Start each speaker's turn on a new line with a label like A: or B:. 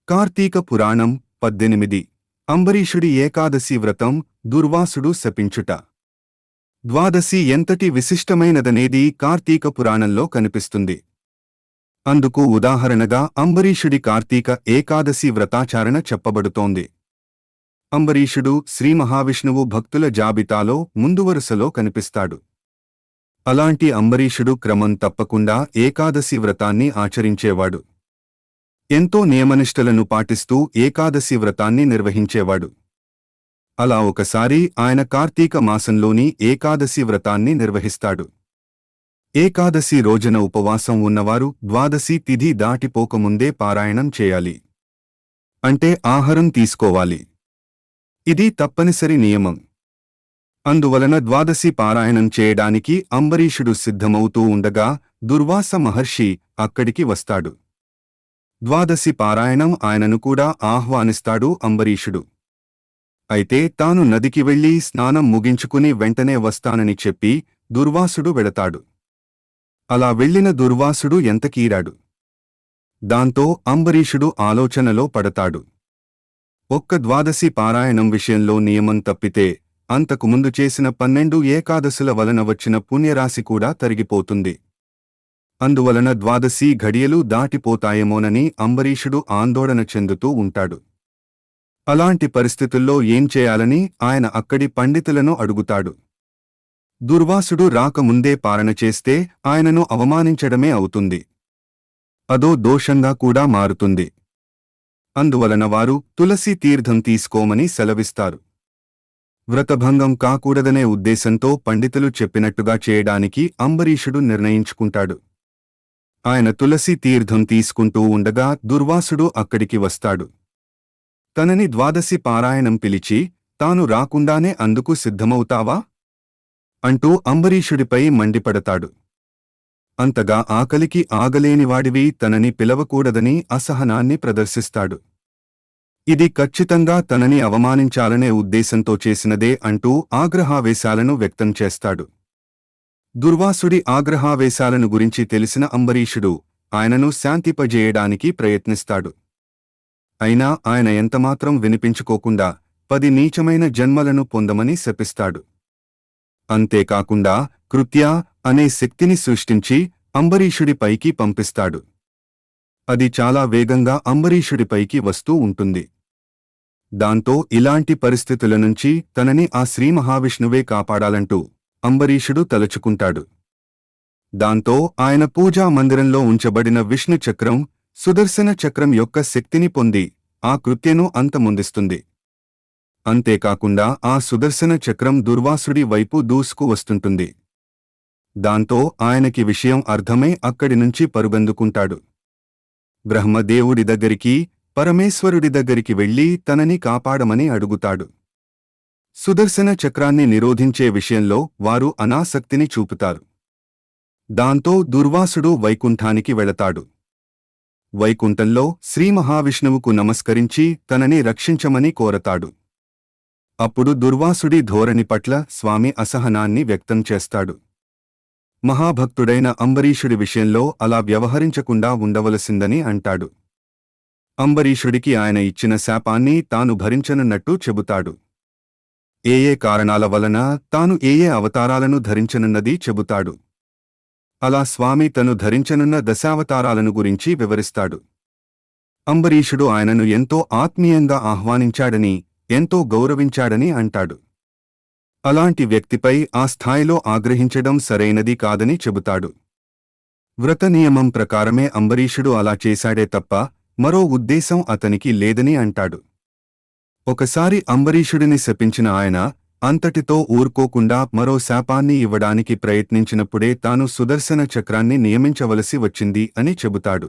A: కార్తీక పురాణం 18 అంబరీషుడి ఏకాదశి వ్రతం దుర్వాసుడు శపించుట. ద్వాదశి ఎంతటి విశిష్టమైనదనేది కార్తీక పురాణంలో కనిపిస్తుంది. అందుకు ఉదాహరణగా అంబరీషుడి కార్తీక ఏకాదశి వ్రతాచారణ చెప్పబడుతోంది. అంబరీషుడు శ్రీ మహావిష్ణువు భక్తుల జాబితాలో ముందువరుసలో కనిపిస్తాడు. అలాంటి అంబరీషుడు క్రమం తప్పకుండా ఏకాదశి వ్రతాన్ని ఆచరించేవాడు. ఎంతో నియమనిష్టలను పాటిస్తూ ఏకాదశి వ్రతాన్ని నిర్వహించేవాడు. అలా ఒకసారి ఆయన కార్తీక మాసంలోని ఏకాదశి వ్రతాన్ని నిర్వహిస్తాడు. ఏకాదశి రోజున ఉపవాసం ఉన్నవారు ద్వాదశి తిథి దాటిపోకముందే పారాయణం చేయాలి. అంటే ఆహారం తీసుకోవాలి. ఇది తప్పనిసరి నియమం. అందువలన ద్వాదశి పారాయణం చేయడానికి అంబరీషుడు సిద్ధమవుతూ ఉండగా దుర్వాస మహర్షి అక్కడికి వస్తాడు. ద్వాదశి పారాయణం ఆయనను కూడా ఆహ్వానిస్తాడు అంబరీషుడు. అయితే తాను నదికి వెళ్లి స్నానం ముగించుకుని వెంటనే వస్తానని చెప్పి దుర్వాసుడు వెళతాడు. అలా వెళ్లిన దుర్వాసుడు ఎంతకీరాడు. దాంతో అంబరీషుడు ఆలోచనలో పడతాడు. ఒక్క ద్వాదశి పారాయణం విషయంలో నియమం తప్పితే అంతకుముందు చేసిన 12 ఏకాదశుల వలన వచ్చిన పుణ్యరాశి కూడా తరిగిపోతుంది. అందువలన ద్వాదశి ఘడియలు దాటిపోతాయేమోనని అంబరీషుడు ఆందోళన చెందుతూ ఉంటాడు. అలాంటి పరిస్థితుల్లో ఏం చేయాలని ఆయన అక్కడి పండితులను అడుగుతాడు. దుర్వాసుడు రాకముందే పారణ చేస్తే ఆయనను అవమానించడమే అవుతుంది. అదో దోషంగా కూడా మారుతుంది. అందువలన వారు తులసి తీర్థం తీసుకోమని సెలవిస్తారు. వ్రతభంగం కాకూడదనే ఉద్దేశంతో పండితులు చెప్పినట్టుగా చేయడానికి అంబరీషుడు నిర్ణయించుకుంటాడు. ఆయన తులసి తీర్థం తీసుకుంటూ ఉండగా దుర్వాసుడు అక్కడికి వస్తాడు. తనని ద్వాదశి పారాయణం పిలిచి తాను రాకుండానే అందుకు సిద్ధమవుతావా అంటూ అంబరీషుడిపై మండిపడతాడు. అంతగా ఆకలికి ఆగలేనివాడివి తనని పిలవకూడదని అసహనాన్ని ప్రదర్శిస్తాడు. ఇది ఖచ్చితంగా తనని అవమానించాలనే ఉద్దేశంతో చేసినదే అంటూ ఆగ్రహావేశాలను వ్యక్తం చేస్తాడు. దుర్వాసుడి ఆగ్రహావేశాలను గురించి తెలిసిన అంబరీషుడు ఆయనను శాంతింపజేయడానికి ప్రయత్నిస్తాడు. అయినా ఆయన ఎంతమాత్రం వినిపించుకోకుండా 10 నీచమైన జన్మలను పొందమని శపిస్తాడు. అంతేకాకుండా కృత్య అనే శక్తిని సృష్టించి అంబరీషుడిపైకి పంపిస్తాడు. అది చాలా వేగంగా అంబరీషుడిపైకి వస్తూ ఉంటుంది. దాంతో ఇలాంటి పరిస్థితుల నుంచి తనని ఆ శ్రీ మహావిష్ణువే కాపాడాలంటూ అంబరీషుడు తలుచుకుంటాడు. దాంతో ఆయన పూజా మందిరంలో ఉంచబడిన విష్ణు చక్రం, సుదర్శన చక్రం యొక్క శక్తిని పొంది ఆ కృత్యను అంతమొందిస్తుంది. అంతేకాకుండా ఆ సుదర్శన చక్రం దుర్వాసుడి వైపు దూసుకు వస్తుంటుంది. దాంతో ఆయనకి విషయం అర్థమై అక్కడి నుంచి పరుగందుకుంటాడు. బ్రహ్మదేవుడి దగ్గరికి, పరమేశ్వరుడి దగ్గరికి వెళ్లి తనని కాపాడమని అడుగుతాడు. సుదర్శన చక్రాన్ని నిరోధించే విషయంలో వారు అనాసక్తిని చూపుతారు. దాంతో దుర్వాసుడు వైకుంఠానికి వెళతాడు. వైకుంఠంలో శ్రీ మహావిష్ణువుకు నమస్కరించి తనని రక్షించమని కోరతాడు. అప్పుడు దుర్వాసుడి ధోరణి పట్ల స్వామి అసహనాన్ని వ్యక్తం చేస్తాడు. మహాభక్తుడైన అంబరీషుడి విషయంలో అలా వ్యవహరించకుండా ఉండవలసిందని అంటాడు. అంబరీషుడికి ఆయన ఇచ్చిన శాపాన్ని తాను భరించనున్నట్టు చెబుతాడు. ఏ కారణాల వలన తాను ఏ అవతారాలను ధరించనున్నది చెబుతాడు. అలా స్వామి తను ధరించనున్న దశావతారాలను గురించి వివరిస్తాడు. అంబరీషుడు ఆయనను ఎంతో ఆత్మీయంగా ఆహ్వానించాడని, ఎంతో గౌరవించాడని అంటాడు. అలాంటి వ్యక్తిపై ఆ స్థాయిలో ఆగ్రహించడం సరైనది కాదని చెబుతాడు. వ్రత నియమం ప్రకారమే అంబరీషుడు అలా చేశాడే తప్ప మరో ఉద్దేశం అతనికి లేదని అంటాడు. ఒకసారి అంబరీషుడిని శపించిన ఆయన అంతటితో ఊరుకోకుండా మరో శాపాన్ని ఇవ్వడానికి ప్రయత్నించినప్పుడే తాను సుదర్శన చక్రాన్ని నియమించవలసి వచ్చింది అని చెబుతాడు.